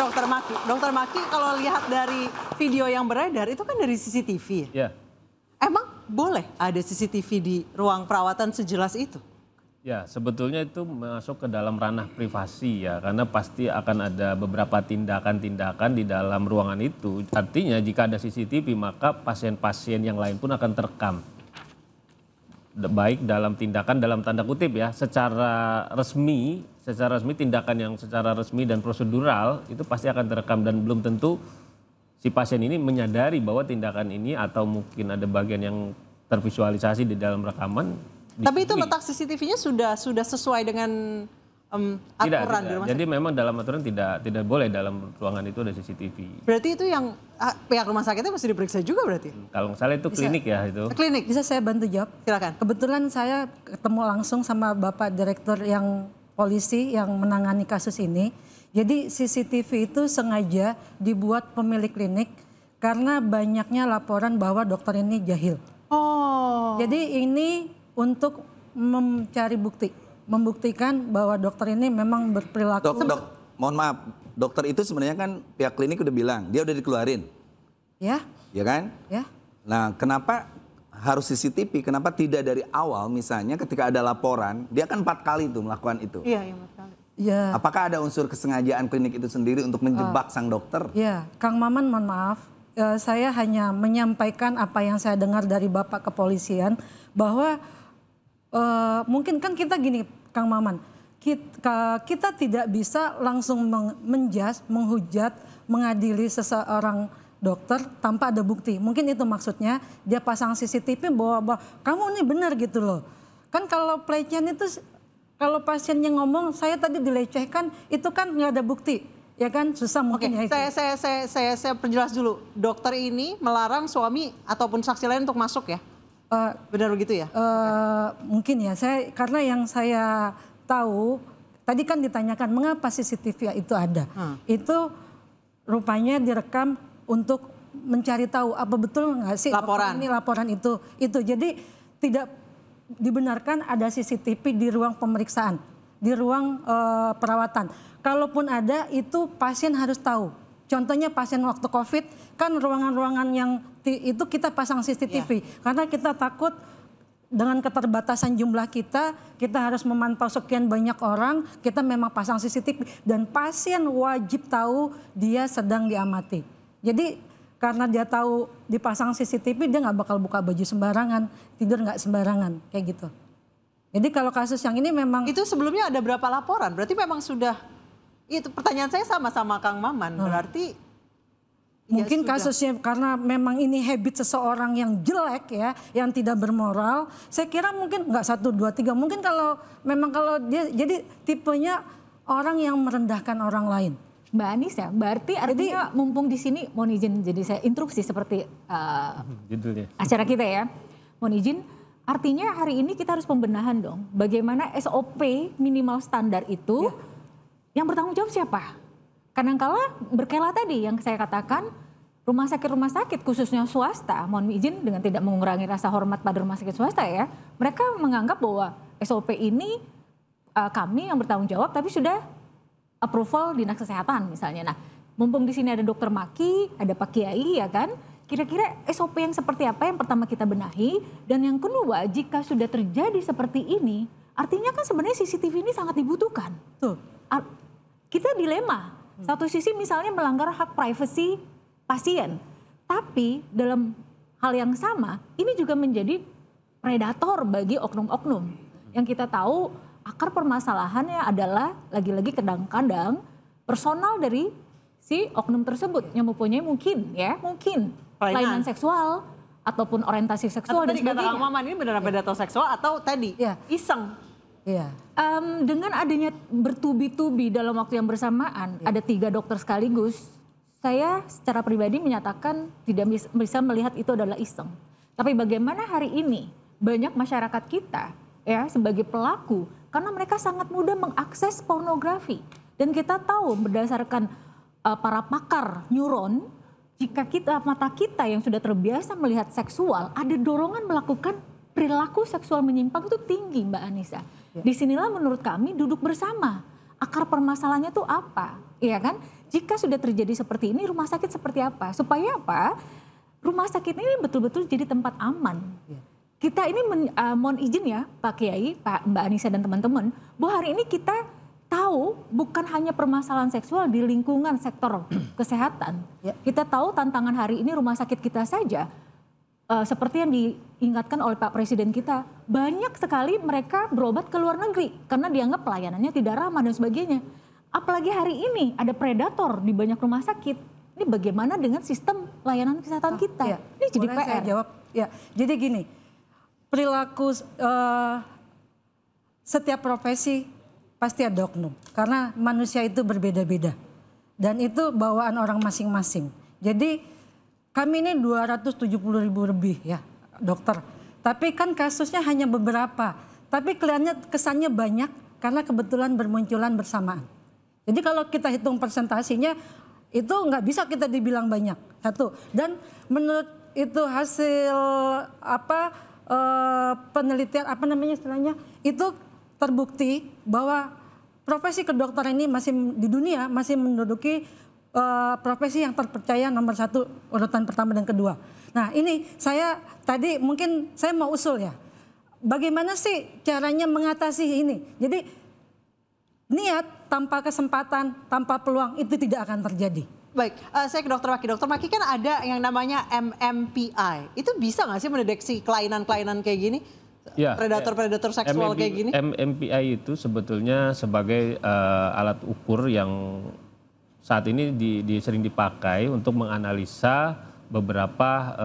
Dokter Maki. Dokter Maki, kalau lihat dari video yang beredar itu kan dari CCTV. Ya. Emang boleh ada CCTV di ruang perawatan sejelas itu? Ya, sebetulnya itu masuk ke dalam ranah privasi ya, karena pasti akan ada beberapa tindakan-tindakan di dalam ruangan itu. Artinya jika ada CCTV maka pasien-pasien yang lain pun akan terekam. Baik dalam tindakan dalam tanda kutip ya, secara resmi tindakan yang secara resmi dan prosedural itu pasti akan terekam dan belum tentu si pasien ini menyadari bahwa tindakan ini atau mungkin ada bagian yang tervisualisasi di dalam rekaman. Tapi itu letak CCTV-nya sudah sesuai dengan aturan di rumah sakit? Jadi memang dalam aturan tidak boleh dalam ruangan itu ada CCTV. Berarti itu yang pihak rumah sakitnya mesti diperiksa juga berarti? Kalau nggak salah itu klinik ya itu. Klinik. Bisa saya bantu jawab? Silakan. Kebetulan saya ketemu langsung sama Bapak Direktur yang polisi yang menangani kasus ini. Jadi CCTV itu sengaja dibuat pemilik klinik karena banyaknya laporan bahwa dokter ini jahil. Oh. Jadi ini untuk mencari bukti, membuktikan bahwa dokter ini memang berperilaku. Mohon maaf, dokter itu sebenarnya kan pihak klinik udah bilang dia udah dikeluarin. Ya. Ya kan? Ya. Nah, kenapa harus CCTV? Kenapa tidak dari awal misalnya ketika ada laporan, dia kan 4 kali tuh melakukan itu. Iya, 4 kali. Ya. Apakah ada unsur kesengajaan klinik itu sendiri untuk menjebak sang dokter? Ya, Kang Maman mohon maaf. Saya hanya menyampaikan apa yang saya dengar dari Bapak Kepolisian bahwa mungkin kan kita gini Kang Maman, kita tidak bisa langsung menghujat, mengadili seseorang dokter tanpa ada bukti. Mungkin itu maksudnya dia pasang CCTV bahwa kamu ini benar gitu loh. Kan kalau pelecehan itu kalau pasiennya ngomong saya tadi dilecehkan itu kan nggak ada bukti. Ya kan susah mungkin ya itu. Saya perjelas dulu. Dokter ini melarang suami ataupun saksi lain untuk masuk ya? Benar begitu ya? Mungkin ya, karena yang saya tahu, tadi kan ditanyakan mengapa CCTV itu ada. Itu rupanya direkam untuk mencari tahu apa betul nggak sih laporan itu. Jadi tidak dibenarkan ada CCTV di ruang pemeriksaan, di ruang perawatan. Kalaupun ada itu pasien harus tahu. Contohnya pasien waktu COVID kan ruangan-ruangan yang itu kita pasang CCTV. Karena kita takut dengan keterbatasan jumlah kita harus memantau sekian banyak orang, kita memang pasang CCTV. Dan pasien wajib tahu dia sedang diamati. Jadi karena dia tahu dipasang CCTV dia nggak bakal buka baju sembarangan, tidur nggak sembarangan, kayak gitu. Jadi kalau kasus yang ini memang... Itu sebelumnya ada berapa laporan? Berarti memang sudah... Itu pertanyaan saya sama Kang Maman, berarti mungkin ya kasusnya karena memang ini habit seseorang yang jelek ya, yang tidak bermoral. Saya kira mungkin nggak 1, 2, 3. Mungkin kalau dia jadi tipenya orang yang merendahkan orang lain. Mbak Anis ya, berarti artinya mumpung di sini mohon izin jadi saya interupsi seperti acara kita ya. Mohon izin, artinya hari ini kita harus pembenahan dong. Bagaimana SOP minimal standar itu yang bertanggung jawab siapa? Kadangkala berkala tadi yang saya katakan rumah sakit khususnya swasta, mohon izin dengan tidak mengurangi rasa hormat pada rumah sakit swasta ya, mereka menganggap bahwa SOP ini kami yang bertanggung jawab tapi sudah approval dinas kesehatan misalnya. Nah, mumpung di sini ada Dokter Maki, ada Pak Kiai ya kan, kira-kira SOP yang seperti apa yang pertama kita benahi, dan yang kedua jika sudah terjadi seperti ini, artinya kan sebenarnya CCTV ini sangat dibutuhkan. Tuh. Kita dilema, satu sisi misalnya melanggar hak privasi pasien, tapi dalam hal yang sama ini juga menjadi predator bagi oknum-oknum. Yang kita tahu akar permasalahannya adalah lagi-lagi kadang-kadang personal dari si oknum tersebut yang mempunyai mungkin kelainan seksual ataupun orientasi seksual dan sebagainya. Tadi kata Kang Maman ini benar predator seksual atau tadi iseng? Iya. Dengan adanya bertubi-tubi dalam waktu yang bersamaan, ada 3 dokter sekaligus, saya secara pribadi menyatakan tidak bisa melihat itu adalah iseng. Tapi bagaimana hari ini banyak masyarakat kita ya sebagai pelaku, karena mereka sangat mudah mengakses pornografi. Dan kita tahu berdasarkan para pakar neuron, jika mata kita yang sudah terbiasa melihat seksual, ada dorongan melakukan perilaku seksual menyimpang itu tinggi Mbak Anissa. Disinilah menurut kami duduk bersama akar permasalahannya tuh apa, iya kan? Jika sudah terjadi seperti ini, rumah sakit seperti apa? Supaya apa? Rumah sakit ini betul-betul jadi tempat aman. Kita ini mohon izin ya Pak Kiai, Mbak Anissa dan teman-teman, bahwa hari ini kita tahu bukan hanya permasalahan seksual di lingkungan sektor kesehatan. Kita tahu tantangan hari ini rumah sakit kita saja, seperti yang diingatkan oleh Pak Presiden kita, banyak sekali mereka berobat ke luar negeri karena dianggap pelayanannya tidak ramah dan sebagainya. Apalagi hari ini ada predator di banyak rumah sakit. Ini bagaimana dengan sistem layanan kesehatan kita? Ini jadi PR. Saya jawab. Ya, jadi gini, perilaku setiap profesi pasti ada oknum. Karena manusia itu berbeda-beda. Dan itu bawaan orang masing-masing. Jadi kami ini 270.000 lebih ya dokter. Tapi kan kasusnya hanya beberapa. Tapi kelihatannya kesannya banyak karena kebetulan bermunculan bersamaan. Jadi kalau kita hitung persentasinya, itu nggak bisa kita dibilang banyak, satu. Dan menurut itu hasil penelitian istilahnya, itu terbukti bahwa profesi kedokteran ini masih di dunia masih menduduki profesi yang terpercaya nomor 1 urutan pertama dan kedua. Nah ini saya tadi mungkin saya mau usul ya, bagaimana sih caranya mengatasi ini? Jadi niat tanpa kesempatan, tanpa peluang itu tidak akan terjadi. Baik, saya ke Dokter Maki. Dokter Maki, kan ada yang namanya MMPI. Itu bisa nggak sih mendeteksi kelainan-kelainan kayak gini? Ya, predator-predator seksual kayak gini? MMPI itu sebetulnya sebagai alat ukur yang saat ini sering dipakai untuk menganalisa beberapa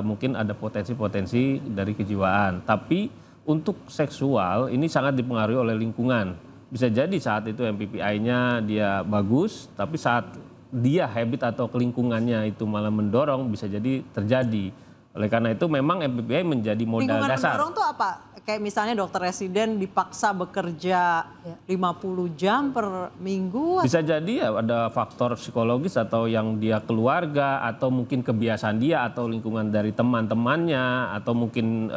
mungkin ada potensi-potensi dari kejiwaan. Tapi untuk seksual ini sangat dipengaruhi oleh lingkungan. Bisa jadi saat itu MMPI-nya dia bagus, tapi saat dia habit atau lingkungannya itu malah mendorong, bisa jadi terjadi. Oleh karena itu memang MMPI menjadi modal lingkungan dasar. Lingkungan mendorong itu apa? Kayak misalnya dokter residen dipaksa bekerja 50 jam per minggu. Bisa jadi ya ada faktor psikologis atau yang dia keluarga atau mungkin kebiasaan dia atau lingkungan dari teman-temannya atau mungkin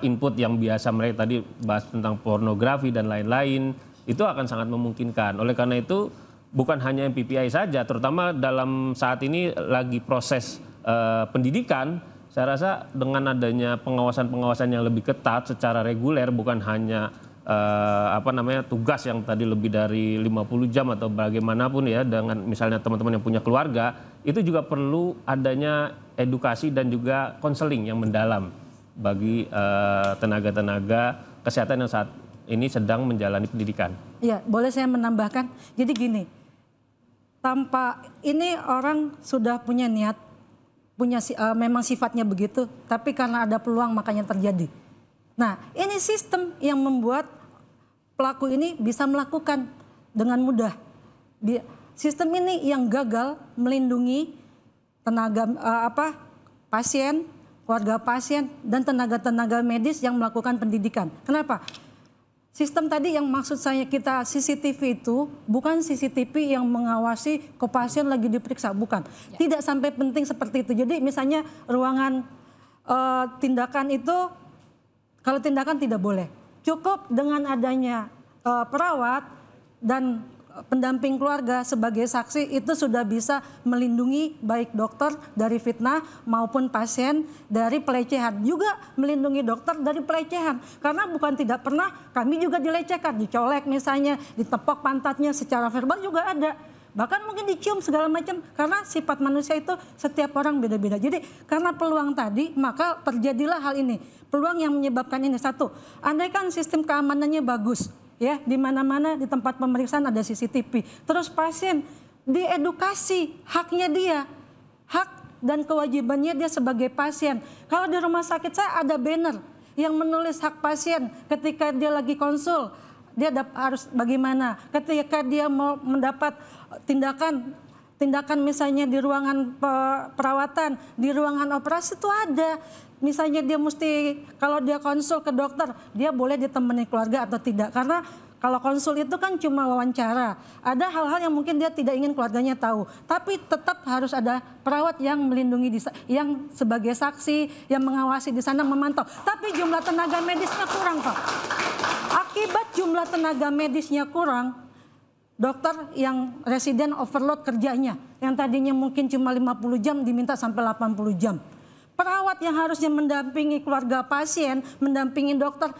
input yang biasa mereka tadi bahas tentang pornografi dan lain-lain, itu akan sangat memungkinkan. Oleh karena itu bukan hanya MMPI saja, terutama dalam saat ini lagi proses pendidikan. Saya rasa dengan adanya pengawasan-pengawasan yang lebih ketat secara reguler, bukan hanya tugas yang tadi lebih dari 50 jam atau bagaimanapun ya, dengan misalnya teman-teman yang punya keluarga, itu juga perlu adanya edukasi dan juga konseling yang mendalam bagi tenaga-tenaga kesehatan yang saat ini sedang menjalani pendidikan. Iya, boleh saya menambahkan? Jadi gini, tanpa ini orang sudah punya niat, memang sifatnya begitu, tapi karena ada peluang makanya terjadi. Nah, ini sistem yang membuat pelaku ini bisa melakukan dengan mudah. Sistem ini yang gagal melindungi pasien, keluarga pasien, dan tenaga-tenaga medis yang melakukan pendidikan. Kenapa? Sistem tadi yang maksud saya kita CCTV itu bukan CCTV yang mengawasi ke pasien lagi diperiksa, bukan. Tidak sampai penting seperti itu. Jadi misalnya ruangan tindakan itu, kalau tindakan tidak boleh. Cukup dengan adanya perawat dan pendamping keluarga sebagai saksi itu sudah bisa melindungi baik dokter dari fitnah maupun pasien dari pelecehan. Juga melindungi dokter dari pelecehan. Karena bukan tidak pernah, kami juga dilecehkan, dicolek misalnya, ditepok pantatnya secara verbal juga ada. Bahkan mungkin dicium segala macam, karena sifat manusia itu setiap orang beda-beda. Jadi karena peluang tadi, maka terjadilah hal ini. Peluang yang menyebabkan ini, satu, andaikan sistem keamanannya bagus, ya, di mana-mana di tempat pemeriksaan ada CCTV. Terus pasien diedukasi haknya dia, hak dan kewajibannya dia sebagai pasien. Kalau di rumah sakit saya ada banner yang menulis hak pasien ketika dia lagi konsul, dia harus bagaimana. Ketika dia mau mendapat tindakan misalnya di ruangan perawatan, di ruangan operasi itu ada. Misalnya dia mesti, kalau dia konsul ke dokter, dia boleh ditemani keluarga atau tidak. Karena kalau konsul itu kan cuma wawancara. Ada hal-hal yang mungkin dia tidak ingin keluarganya tahu. Tapi tetap harus ada perawat yang melindungi, yang sebagai saksi, yang mengawasi di sana, memantau. Tapi jumlah tenaga medisnya kurang, Pak. Akibat jumlah tenaga medisnya kurang, dokter yang residen overload kerjanya, yang tadinya mungkin cuma 50 jam diminta sampai 80 jam. Perawat yang harusnya mendampingi keluarga pasien, mendampingi dokter,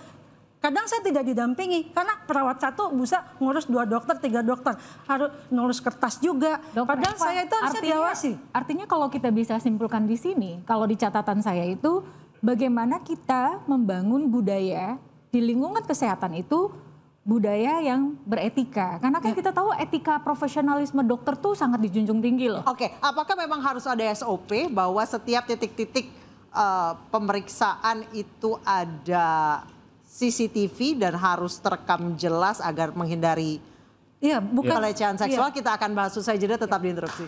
kadang saya tidak didampingi karena perawat satu bisa ngurus 2 dokter, 3 dokter, harus nulis kertas juga. Padahal saya itu harusnya diawasi. Artinya kalau kita bisa simpulkan di sini, kalau di catatan saya itu bagaimana kita membangun budaya di lingkungan kesehatan itu budaya yang beretika. Karena kan kita tahu etika profesionalisme dokter tuh sangat dijunjung tinggi loh. Oke, apakah memang harus ada SOP bahwa setiap titik-titik pemeriksaan itu ada CCTV dan harus terekam jelas agar menghindari pelecehan seksual? Kita akan bahas usai jeda, tetap di Interupsi.